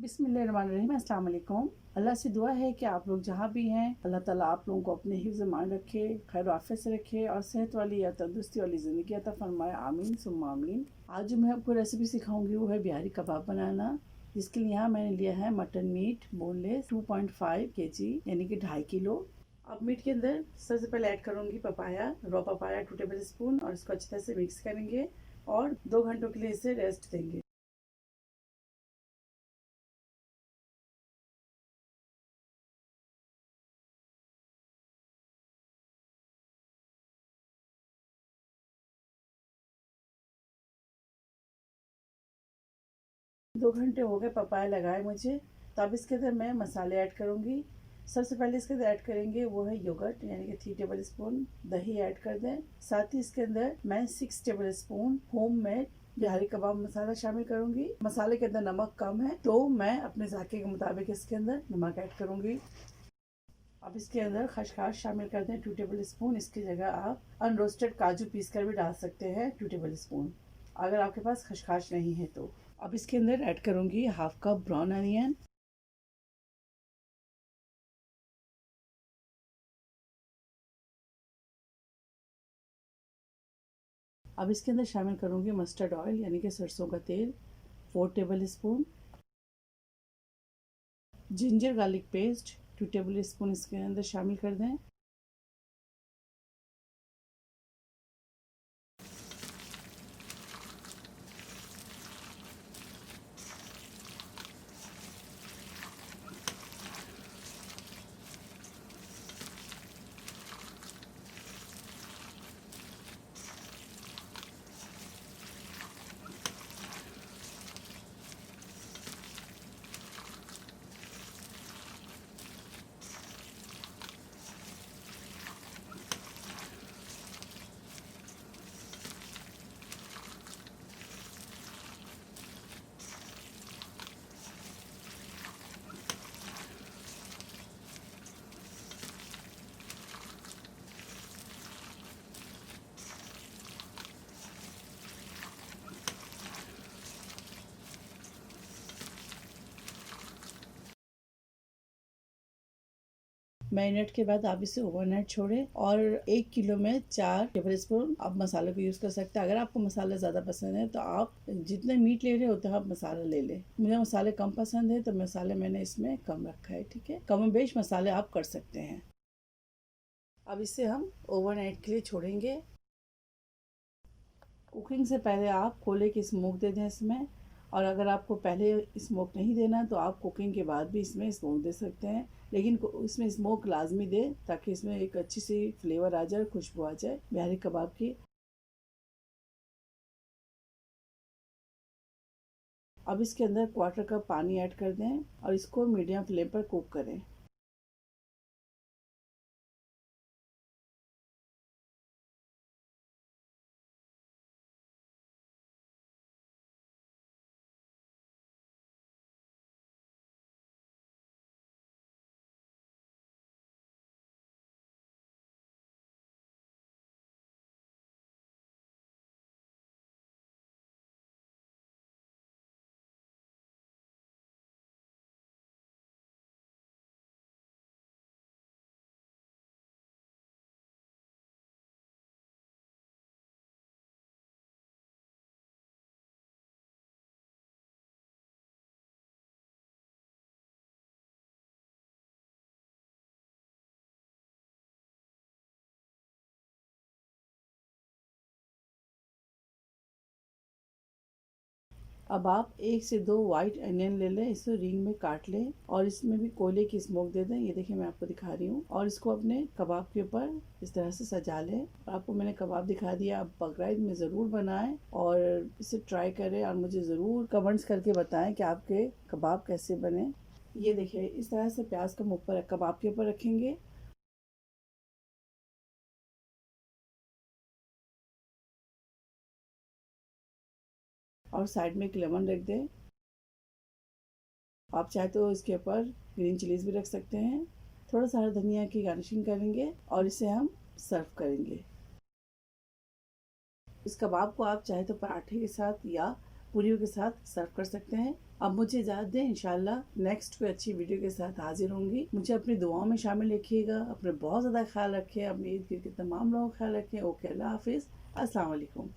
बिस्मिल्लाहिर्रहमानिर्रहीम। अस्सलाम वालेकुम। अल्लाह से दुआ है कि आप लोग जहाँ भी हैं, अल्लाह ताला आप लोगों को अपने हिफ्ज़ मान रखे, खैर आफियत से रखे और सेहत वाली या तंदुरुस्ती वाली ज़िंदगी अता फरमाए। आमीन सुम्मा आमीन। आज जो मैं आपको रेसिपी सिखाऊंगी वो है बिहारी कबाब बनाना, जिसके लिए यहाँ मैंने लिया है मटन मीट बोनलेस 2.5 kg यानी कि 2.5 किलो। अब मीट के अंदर सबसे पहले ऐड करूँगी papaya, raw papaya 2 table spoon, और इसको अच्छी तरह से मिक्स करेंगे और 2 घंटों के लिए इसे रेस्ट देंगे। 2 घंटे हो गए पपाया लगाए मुझे। तो अब इसके अंदर मैं मसाले ऐड करूँगी। सबसे पहले इसके अंदर ऐड करेंगे वो है योगर्ट यानी कि 3 टेबल स्पून दही ऐड कर दें। साथ ही इसके अंदर मैं 6 टेबल स्पून होममेड बिहारी कबाब मसाला शामिल करूंगी। मसाले के अंदर नमक कम है तो मैं अपने जायके के मुताबिक इसके अंदर नमक ऐड करूंगी। अब इसके अंदर खसखस शामिल कर दें 2 टेबल स्पून। इसकी जगह आप अनरोस्टेड काजू पीस कर भी डाल सकते हैं 2 टेबल स्पून, अगर आपके पास खसखस नहीं है तो। अब इसके अंदर ऐड करूंगी हाफ कप ब्राउन अनियन। अब इसके अंदर शामिल करूंगी मस्टर्ड ऑयल यानी कि सरसों का तेल 4 table spoon. Ginger garlic paste 2 table spoon इसके अंदर शामिल कर दें। मैरिनेट के बाद आप इसे ओवरनाइट छोड़ें और 1 किलो में 4 टेबल स्पून आप मसाले को यूज़ कर सकते हैं। अगर आपको मसाला ज़्यादा पसंद है तो आप जितने मीट ले रहे होते हैं आप मसाला ले लें। मुझे मसाले कम पसंद है तो मसाले मैंने इसमें कम रखा है, ठीक है। कम बेश मसाले आप कर सकते हैं। अब इसे हम ओवरनाइट के लिए छोड़ेंगे। कुकिंग से पहले आप कोयले की स्मोक दे दें इसमें, और अगर आपको पहले स्मोक नहीं देना तो आप कुकिंग के बाद भी इसमें स्मोक दे सकते हैं, लेकिन इसमें स्मोक लाजमी दें ताकि इसमें एक अच्छी सी फ्लेवर आ जाए, खुशबू आ जाए बिहारी कबाब की। अब इसके अंदर 1/4 कप पानी ऐड कर दें और इसको मीडियम फ्लेम पर कुक करें। अब आप 1 से 2 वाइट अनियन ले लें, इसे रिंग में काट लें और इसमें भी कोयले की स्मोक दे दें। ये देखिए मैं आपको दिखा रही हूँ, और इसको अपने कबाब के ऊपर इस तरह से सजा लें। और आपको मैंने कबाब दिखा दिया। आप बकरीद में ज़रूर बनाएं और इसे ट्राई करें और मुझे ज़रूर कमेंट्स करके बताएं कि आपके कबाब कैसे बने। ये देखिए इस तरह से प्याज को ऊपर कबाब के ऊपर रखेंगे और साइड में एक लेमन रख दें। आप चाहे तो इसके ऊपर ग्रीन चिलीज भी रख सकते हैं। थोड़ा सा हरा धनिया की गार्निशिंग करेंगे और इसे हम सर्व करेंगे। इस कबाब को आप चाहे तो पराठे के साथ या पूरियों के साथ सर्व कर सकते हैं। अब मुझे इजाज़त दें, इंशाल्लाह नेक्स्ट कोई अच्छी वीडियो के साथ हाजिर होंगी। मुझे अपनी दुआओं में शामिल रखिएगा। अपने बहुत ज़्यादा ख्याल रखें, अपने इर्द गिर्द के तमाम लोगों का ख्याल रखें। ओके, अल्लाह हाफिज़, अस्सलाम वालेकुम।